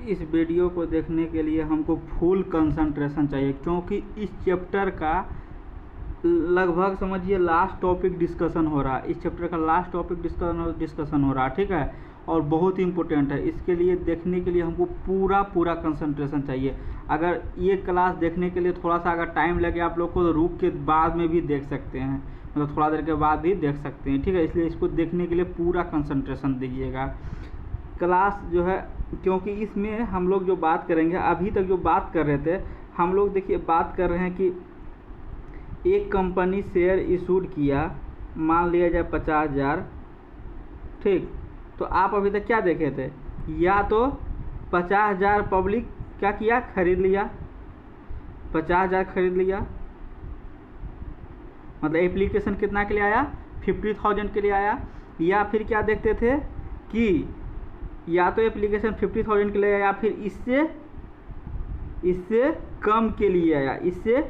इस वीडियो को देखने के लिए हमको फुल कंसंट्रेशन चाहिए, क्योंकि इस चैप्टर का लगभग समझिए लास्ट टॉपिक डिस्कशन हो रहा है। इस चैप्टर का लास्ट टॉपिक डिस्कशन हो रहा है, ठीक है, और बहुत ही इंपॉर्टेंट है। इसके लिए देखने के लिए हमको पूरा कंसंट्रेशन चाहिए। अगर ये क्लास देखने के लिए थोड़ा सा अगर टाइम लगे आप लोग को, तो रुक के बाद में भी देख सकते हैं, मतलब थोड़ा देर के बाद भी देख सकते हैं, ठीक है। इसलिए इसको देखने के लिए पूरा कंसंट्रेशन दीजिएगा। क्लास जो है, क्योंकि इसमें हम लोग जो बात करेंगे, अभी तक जो बात कर रहे थे हम लोग, देखिए बात कर रहे हैं कि एक कंपनी शेयर इशूड किया, मान लिया जाए 50,000, ठीक। तो आप अभी तक क्या देखे थे, या तो 50,000 पब्लिक क्या किया, खरीद लिया, 50,000 खरीद लिया, मतलब एप्लीकेशन कितना के लिए आया, 50,000 के लिए आया। या फिर क्या देखते थे कि या तो एप्लीकेशन 50,000 के लिए आया, या फिर इससे कम के लिए आया, इससे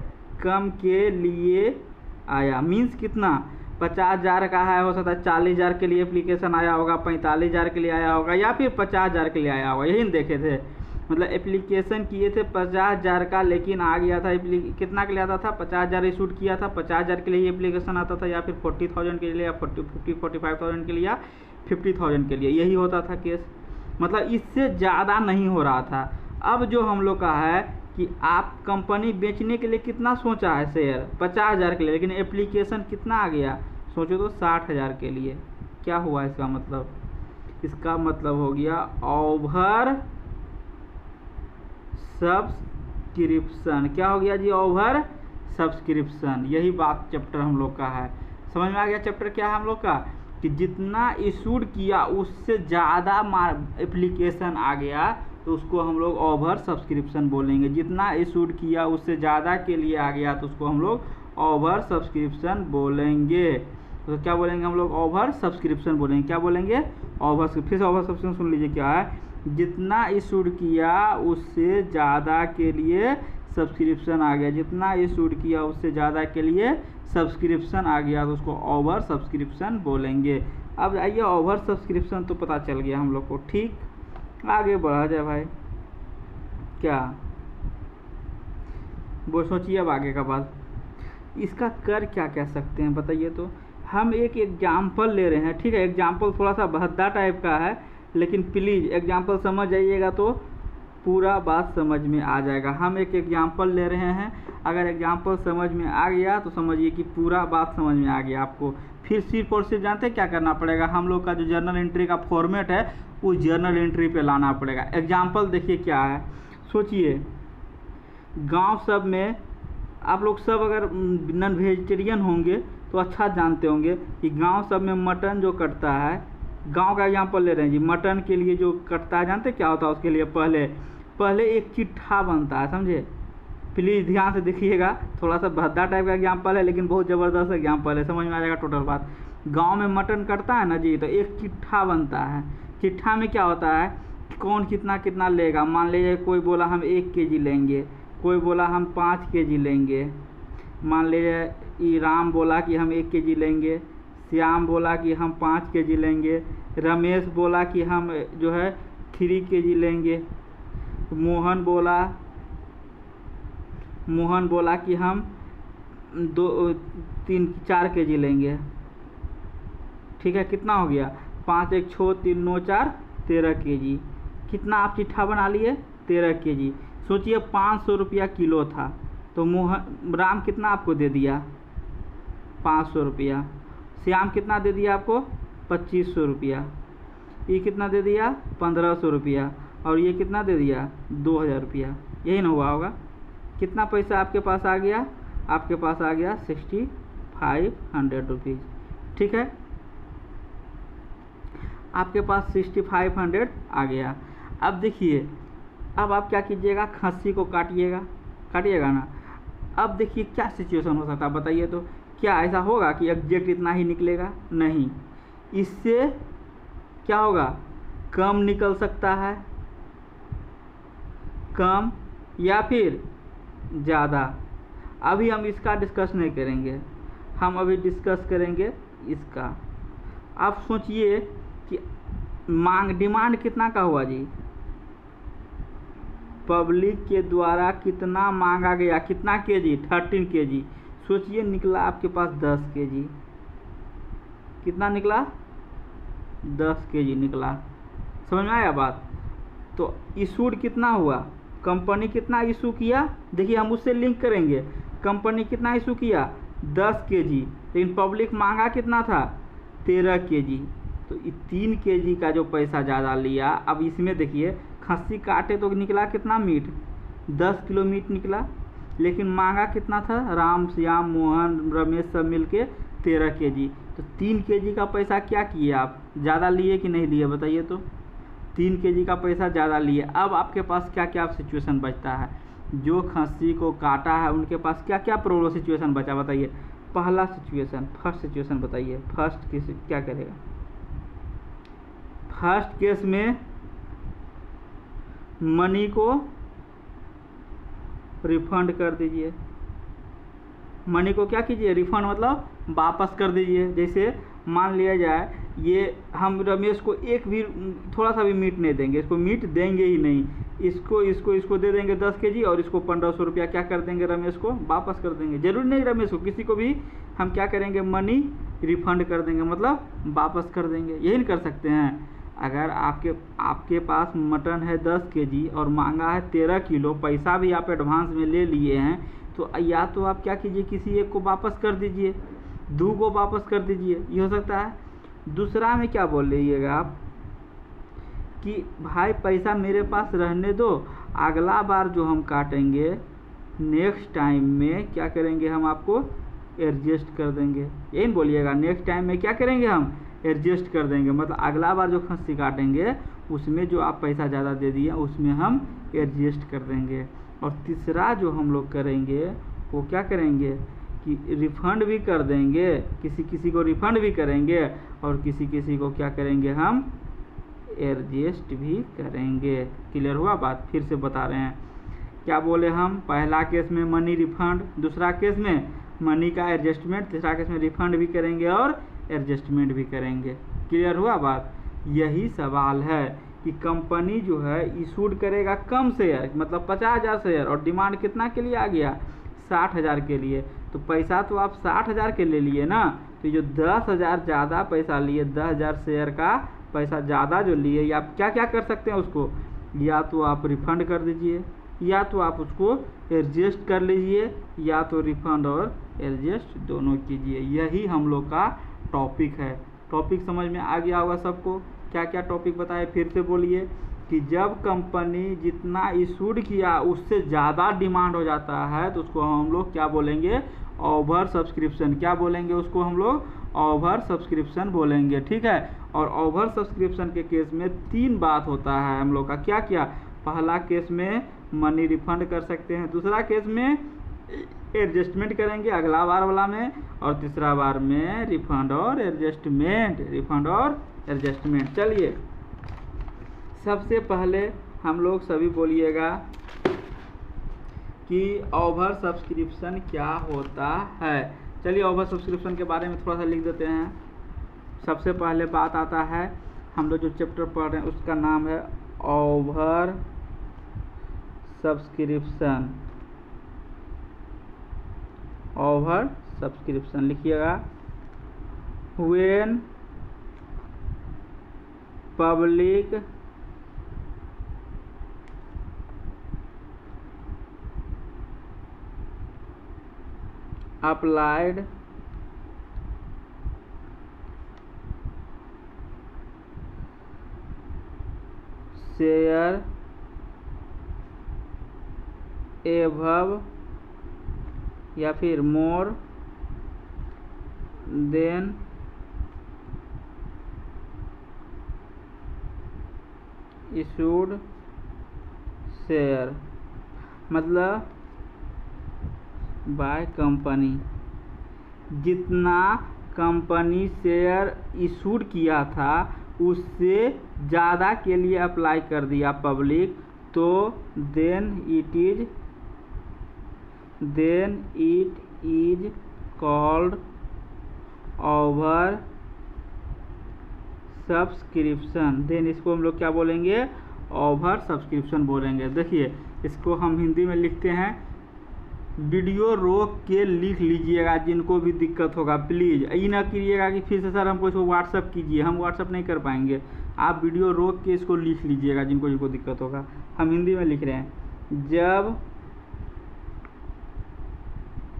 कम के लिए आया। मीन्स कितना, 50,000 का है, हो सकता है 40,000 के लिए एप्लीकेशन आया होगा, 45,000 के लिए आया होगा, या फिर 50,000 के लिए आया होगा। यही देखे थे, मतलब एप्लीकेशन किए थे 50,000 का, लेकिन आ गया था कितना के लिए आता था, 50,000 इशूड किया था, 50,000 के लिए एप्लीकेशन आता था, या फिर 40,000 के लिए, या 45,000 के लिए, या 50,000 के लिए। यही होता था केस, मतलब इससे ज़्यादा नहीं हो रहा था। अब जो हम लोग का है कि आप कंपनी बेचने के लिए कितना सोचा है, शेयर 50,000 के लिए, लेकिन एप्लीकेशन कितना आ गया, सोचो तो 60,000 के लिए। क्या हुआ इसका मतलब, इसका मतलब हो गया ओवर सब्सक्रिप्शन। क्या हो गया जी, ओवर सब्सक्रिप्शन। यही बात चैप्टर हम लोग का है। समझ में आ गया चैप्टर क्या है हम लोग का, कि जितना इशूड किया उससे ज़्यादा एप्लीकेशन आ गया तो उसको हम लोग ओवर सब्सक्रिप्शन बोलेंगे। जितना इशूड किया उससे ज़्यादा के लिए आ गया तो उसको हम लोग ओवर सब्सक्रिप्शन बोलेंगे। तो क्या बोलेंगे हम लोग, ओवर सब्सक्रिप्शन बोलेंगे। क्या बोलेंगे, ओवर। फिर से ओवर सब्सक्रिप्शन सुन लीजिए क्या है, जितना इशूड किया उससे ज़्यादा के लिए सब्सक्रिप्शन आ गया, जितना इशूड किया उससे ज़्यादा के लिए सब्सक्रिप्शन आ गया तो उसको ओवर सब्सक्रिप्शन बोलेंगे। अब आइए, ओवर सब्सक्रिप्शन तो पता चल गया हम लोग को, ठीक। आगे बढ़ा जाए भाई, क्या वो सोचिए अब आगे का बात। इसका कर क्या कह सकते हैं बताइए। तो हम एक एग्जाम्पल ले रहे हैं, ठीक है। एग्जाम्पल थोड़ा सा भद्दा टाइप का है, लेकिन प्लीज़ एग्जाम्पल समझ जाइएगा तो पूरा बात समझ में आ जाएगा। हम एक एग्जाम्पल ले रहे हैं, अगर एग्जाम्पल समझ में आ गया तो समझिए कि पूरा बात समझ में आ गया आपको। फिर सिर्फ और सिर्फ जानते हैं क्या करना पड़ेगा, हम लोग का जो जर्नल एंट्री का फॉर्मेट है उस जर्नल एंट्री पे लाना पड़ेगा। एग्जाम्पल देखिए क्या है, सोचिए गांव सब में आप लोग सब अगर नॉन वेजिटेरियन होंगे तो अच्छा जानते होंगे कि गांव सब में मटन जो कटता है, गांव का एग्जाम्पल ले रहे हैं जी, मटन के लिए जो कटता है जानते क्या होता है, उसके लिए पहले एक चिट्ठा बनता है, समझे। प्लीज़ ध्यान से देखिएगा, थोड़ा सा भद्दा टाइप का एग्जाम्पल है लेकिन बहुत ज़बरदस्त एग्जाम्पल है, समझ में आ जाएगा टोटल बात। गांव में मटन कटता है ना जी, तो एक चिट्ठा बनता है। चिट्ठा में क्या होता है, कौन कितना कितना लेगा। मान लीजिए कोई बोला हम 1 kg लेंगे, कोई बोला हम 5 kg लेंगे। मान लीजिए राम बोला कि हम 1 kg लेंगे, श्याम बोला कि हम 5 kg लेंगे, रमेश बोला कि हम जो है 3 kg लेंगे, मोहन बोला कि हम 4 kg लेंगे, ठीक है। कितना हो गया, 5 1 6 3 9 4 13 kg। कितना आप चिट्ठा बना लिए, 13 kg। सोचिए 500 रुपया किलो था, तो राम कितना आपको दे दिया, 500 रुपया। श्याम कितना दे दिया आपको, 2500 रुपया। ये कितना दे दिया, 1500 रुपया। और ये कितना दे दिया, 2000 रुपया। यही ना हुआ होगा। कितना पैसा आपके पास आ गया, आपके पास आ गया 6500 रुपीज़, ठीक है। आपके पास 6500 आ गया। अब देखिए, अब आप क्या कीजिएगा, खस्सी को काटिएगा ना। अब देखिए क्या सिचुएशन हो सकता है बताइए। तो क्या ऐसा होगा कि एग्जैक्ट इतना ही निकलेगा, नहीं, इससे क्या होगा, कम निकल सकता है, कम या फिर ज़्यादा। अभी हम इसका डिस्कस नहीं करेंगे, हम अभी डिस्कस करेंगे इसका। आप सोचिए कि डिमांड कितना का हुआ जी, पब्लिक के द्वारा कितना मांगा गया, कितना केजी, 13 केजी। सोचिए निकला आपके पास 10 केजी। कितना निकला? 10 केजी निकला। समझ में आया बात? तो इशूड कितना हुआ, कंपनी कितना इशू किया, देखिए हम उससे लिंक करेंगे। कंपनी कितना इशू किया? 10 केजी, लेकिन पब्लिक मांगा कितना था? 13 केजी। तो 3 केजी का जो पैसा ज़्यादा लिया। अब इसमें देखिए खस्सी काटे तो निकला कितना मीट, 10 किलो मीट निकला, लेकिन मांगा कितना था? राम, श्याम, मोहन, रमेश सब मिलके 13 केजी। तो 3 केजी का पैसा क्या किए आप? ज़्यादा लिए कि नहीं लिए बताइए तो? 3 केजी का पैसा ज़्यादा लिए। अब आपके पास क्या क्या सिचुएशन बचता है? जो खस्सी को काटा है उनके पास क्या क्या प्रॉब्लम सिचुएशन बचा बताइए? पहला सिचुएशन, फर्स्ट सिचुएशन बताइए, फर्स्ट केस क्या करेगा? फर्स्ट केस में मनी को रिफंड कर दीजिए। मनी को क्या कीजिए? रिफंड मतलब वापस कर दीजिए। जैसे मान लिया जाए ये हम रमेश को एक भी थोड़ा सा भी मीट नहीं देंगे, इसको मीट देंगे ही नहीं, इसको दे देंगे 10 केजी और इसको 1500 रुपया क्या कर देंगे? रमेश को वापस कर देंगे। जरूर नहीं रमेश को, किसी को भी हम क्या करेंगे? मनी रिफंड कर देंगे, मतलब वापस कर देंगे। यही नहीं कर सकते हैं? अगर आपके पास मटन है 10 केजी और मांगा है 13 किलो, पैसा भी आप एडवांस में ले लिए हैं, तो या तो आप क्या कीजिए? किसी एक को वापस कर दीजिए, 2 को वापस कर दीजिए, ये हो सकता है। दूसरा में क्या बोल रहिएगा आप कि भाई पैसा मेरे पास रहने दो, अगला बार जो हम काटेंगे नेक्स्ट टाइम में क्या करेंगे? हम आपको एडजस्ट कर देंगे। यही नहीं बोलिएगा? नेक्स्ट टाइम में क्या करेंगे? हम एडजस्ट कर देंगे, मतलब अगला बार जो खस्सी काटेंगे उसमें जो आप पैसा ज़्यादा दे दिए उसमें हम एडजस्ट कर देंगे। और तीसरा जो हम लोग करेंगे वो क्या करेंगे कि रिफ़ंड भी कर देंगे, किसी को रिफ़ंड भी करेंगे और किसी को क्या करेंगे? हम एडजस्ट भी करेंगे। क्लियर हुआ बात? फिर से बता रहे हैं, क्या बोले हम? पहला केस में मनी रिफ़ंड, दूसरा केस में मनी का एडजस्टमेंट, तीसरा केस में रिफ़ंड भी करेंगे और एडजस्टमेंट भी करेंगे। क्लियर हुआ बात? यही सवाल है कि कंपनी जो है इशूड करेगा कम शेयर, मतलब 50,000 शेयर, और डिमांड कितना के लिए आ गया? 60,000 के लिए। तो पैसा तो आप 60,000 के ले लिए ना, तो जो 10,000 ज़्यादा पैसा लिए, 10,000 शेयर का पैसा ज़्यादा जो लिए, या आप क्या क्या कर सकते हैं उसको? या तो आप रिफ़ंड कर दीजिए, या तो आप उसको एडजस्ट कर लीजिए, या तो रिफ़ंड और एडजस्ट दोनों कीजिए। यही हम लोग का टॉपिक है। टॉपिक समझ में आ गया होगा सबको? क्या क्या टॉपिक बताए फिर से बोलिए? कि जब कंपनी जितना इशूड किया उससे ज़्यादा डिमांड हो जाता है तो उसको हम लोग क्या बोलेंगे? Over subscription. क्या बोलेंगे उसको हम लोग? ओवर सब्सक्रिप्शन बोलेंगे। ठीक है। और ओवर सब्सक्रिप्शन के केस में 3 बात होता है हम लोग का। क्या क्या? पहला केस में मनी रिफंड कर सकते हैं, दूसरा केस में एडजस्टमेंट करेंगे अगला बार वाला में, और तीसरा बार में रिफंड और एडजस्टमेंट, रिफंड और एडजस्टमेंट। चलिए सबसे पहले हम लोग सभी बोलिएगा कि ओवर सब्सक्रिप्शन क्या होता है। चलिए ओवर सब्सक्रिप्शन के बारे में थोड़ा सा लिख देते हैं। सबसे पहले बात आता है, हम लोग जो चैप्टर पढ़ रहे हैं उसका नाम है ओवर सब्सक्रिप्शन। ओवर सब्सक्रिप्शन लिखिएगा। When public applied share above या फिर मोर देन इशूड शेयर, मतलब बाय कंपनी, जितना कंपनी शेयर इशूड किया था उससे ज़्यादा के लिए अप्लाई कर दिया पब्लिक, तो then it is called oversubscription. Then इसको हम लोग क्या बोलेंगे? ओवर सब्सक्रिप्शन बोलेंगे। देखिए इसको हम हिंदी में लिखते हैं, वीडियो रोक के लिख लीजिएगा जिनको भी दिक्कत होगा प्लीज़। ये ना कीजिएगा कि फिर से सर हमको इसको व्हाट्सअप कीजिए, हम व्हाट्सअप नहीं कर पाएंगे। आप वीडियो रोक के इसको लिख लीजिएगा जिनको जिनको दिक्कत होगा। हम हिंदी में लिख रहे हैं, जब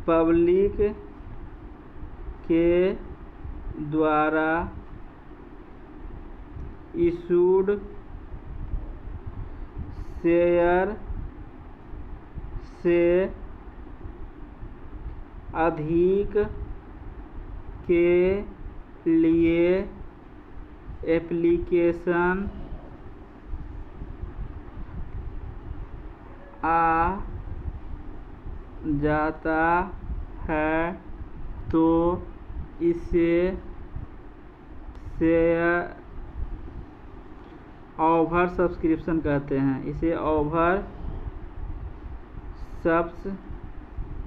पब्लिक के द्वारा इशूड शेयर से अधिक के लिए एप्लीकेशन आ जाता है तो इसे शेयर ओवर सब्सक्रिप्शन कहते हैं। इसे ओवर सब्सक्रिप्शन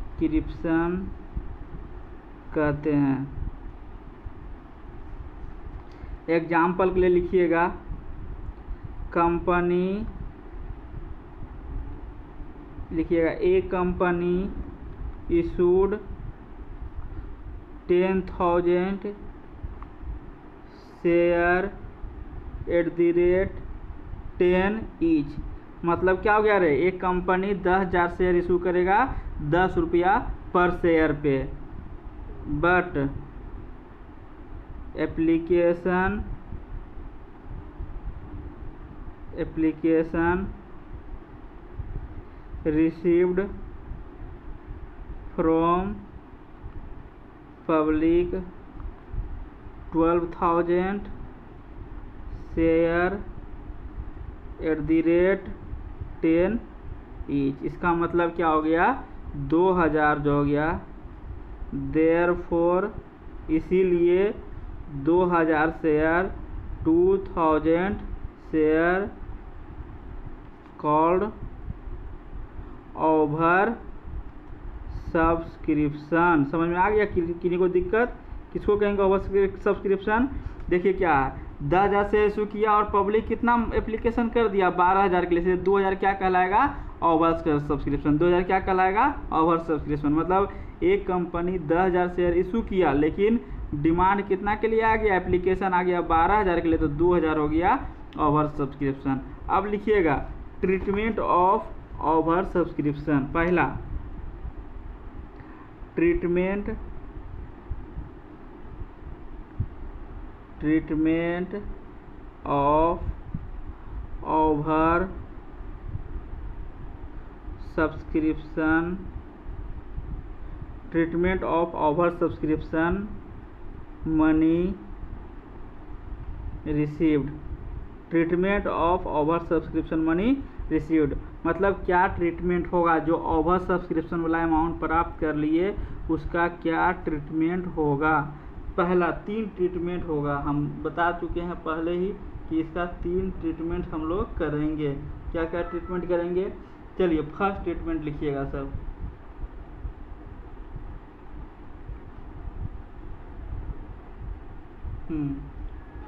कहते हैं। एग्जाम्पल के लिए लिखिएगा, कंपनी लिखिएगा, ए कंपनी इशूड 10,000 शेयर @10 ईच। मतलब क्या हो गया रे, एक कंपनी 10,000 शेयर इशू करेगा 10 रुपया पर शेयर पे, but application received from public 12,000 share @10 each. इसका मतलब क्या हो गया, 2000 जो हो गया, देयरफॉर इसीलिए 2000 share 2000 share called over subscription. समझ में आ गया? किसी को दिक्कत, किसको कहेंगे ओवर सब्सक्रिप्शन? देखिए क्या है, 10,000 से इशू किया और पब्लिक कितना एप्लीकेशन कर दिया, 12,000 के लिए, 2,000 क्या कहलाएगा, ओवर सब्सक्रिप्शन। 2,000 क्या कहलाएगा, ओवर सब्सक्रिप्शन। मतलब एक कंपनी 10,000 शेयर इशू किया लेकिन डिमांड कितना के लिए आ गया, एप्लीकेशन आ गया 12,000 के लिए, तो 2,000 हो गया ओवर सब्सक्रिप्शन। अब लिखिएगा ट्रीटमेंट ऑफ ओवर सब्सक्रिप्शन। पहला, treatment of over subscription, treatment of over subscription money received. Treatment of over subscription money received मतलब क्या ट्रीटमेंट होगा, जो ओवर सब्सक्रिप्शन वाला अमाउंट प्राप्त कर लिए उसका क्या ट्रीटमेंट होगा। पहला 3 ट्रीटमेंट होगा, हम बता चुके हैं पहले ही कि इसका 3 ट्रीटमेंट हम लोग करेंगे। क्या क्या ट्रीटमेंट करेंगे, चलिए फर्स्ट ट्रीटमेंट लिखिएगा सब।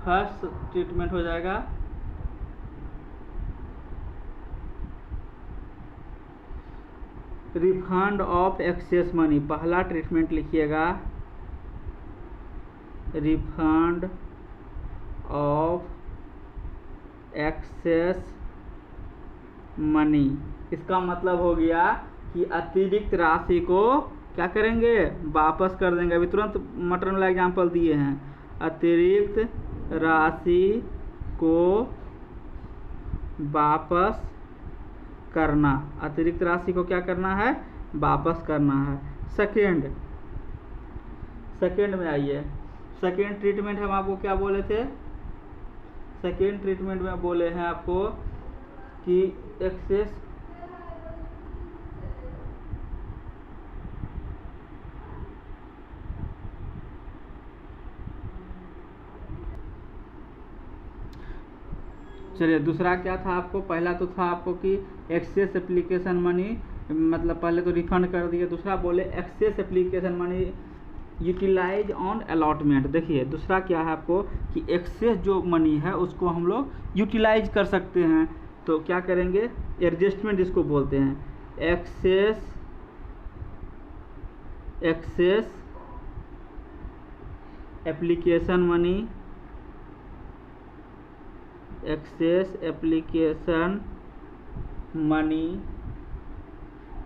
फर्स्ट ट्रीटमेंट हो जाएगा रिफंड ऑफ एक्सेस मनी। पहला ट्रीटमेंट लिखिएगा रिफंड ऑफ एक्सेस मनी। इसका मतलब हो गया कि अतिरिक्त राशि को क्या करेंगे, वापस कर देंगे। अभी तुरंत मटन वाला एग्जाम्पल दिए हैं, अतिरिक्त राशि को वापस करना। अतिरिक्त राशि को क्या करना है, वापस करना है। सेकेंड में आइए, सेकेंड ट्रीटमेंट हम आपको क्या बोले थे, सेकेंड ट्रीटमेंट में बोले हैं आपको कि एक्सेस चलिए दूसरा क्या था आपको, पहला तो था आपको कि एक्सेस एप्लीकेशन मनी, मतलब पहले तो रिफंड कर दिए। दूसरा बोले excess application money utilize on allotment. देखिए दूसरा क्या है आपको कि एक्सेस जो मनी है उसको हम लोग यूटिलाइज कर सकते हैं। तो क्या करेंगे, एडजस्टमेंट इसको बोलते हैं, excess application money, excess application money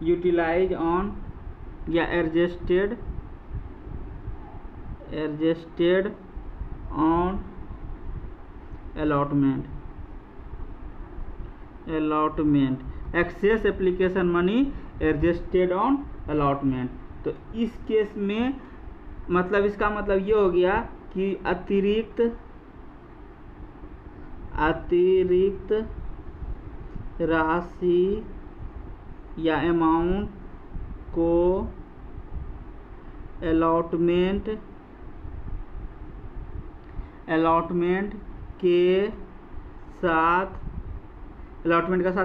utilize on या adjusted on allotment, excess application money adjusted on allotment. तो इस केस में मतलब इसका मतलब ये हो गया कि अतिरिक्त राशि या अमाउंट को अलॉटमेंट के साथ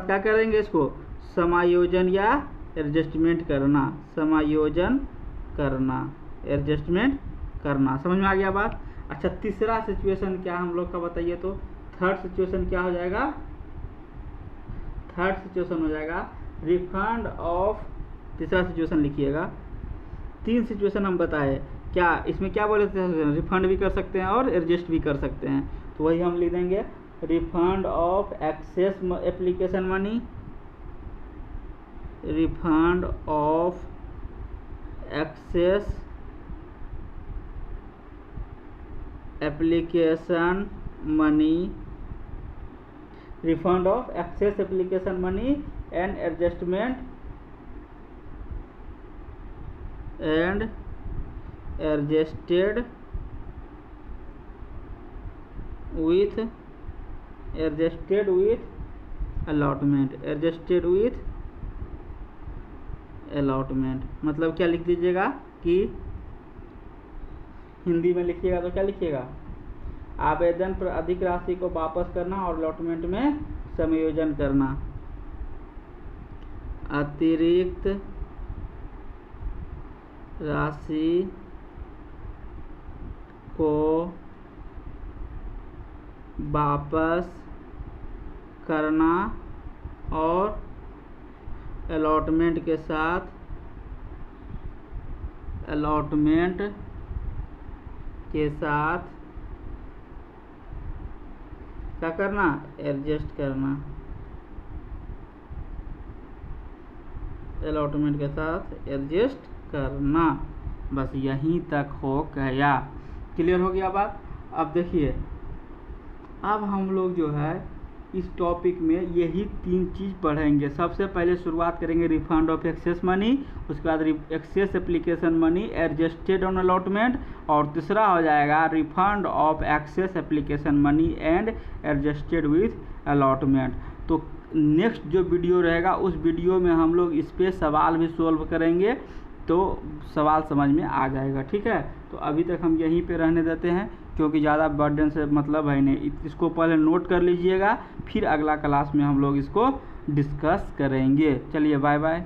क्या करेंगे, इसको समायोजन या एडजस्टमेंट करना, समझ में आ गया बात। अच्छा, तीसरा सिचुएशन क्या हम लोग का बताइए, तो थर्ड सिचुएशन क्या हो जाएगा, थर्ड सिचुएशन हो जाएगा रिफंड ऑफ, तीसरा सिचुएशन लिखिएगा। 3 सिचुएशन हम बताए, क्या इसमें क्या बोले थे, रिफंड भी कर सकते हैं और एडजस्ट भी कर सकते हैं, तो वही हम लिख देंगे, refund of excess application money, refund of excess application money, refund of excess application money and adjusted with allotment, मतलब क्या लिख दीजिएगा कि हिंदी में लिखिएगा तो क्या लिखिएगा, आवेदन पर अधिक राशि को वापस करना और अलॉटमेंट में समायोजन करना, अतिरिक्त राशि को वापस करना और अलॉटमेंट के साथ क्या करना, एडजस्ट करना, अलॉटमेंट के साथ एडजस्ट करना। बस यहीं तक हो गया, क्लियर हो गया बात। अब देखिए, अब हम लोग जो है इस टॉपिक में यही 3 चीज़ पढ़ेंगे। सबसे पहले शुरुआत करेंगे रिफंड ऑफ एक्सेस मनी, उसके बाद excess application money adjusted on allotment, और तीसरा हो जाएगा refund of excess application money and adjusted with allotment. तो नेक्स्ट जो वीडियो रहेगा उस वीडियो में हम लोग इस पर सवाल भी सॉल्व करेंगे, तो सवाल समझ में आ जाएगा, ठीक है। तो अभी तक हम यहीं पे रहने देते हैं, क्योंकि ज़्यादा बर्डन से मतलब है नहीं। इसको पहले नोट कर लीजिएगा, फिर अगला क्लास में हम लोग इसको डिस्कस करेंगे। चलिए, बाय बाय।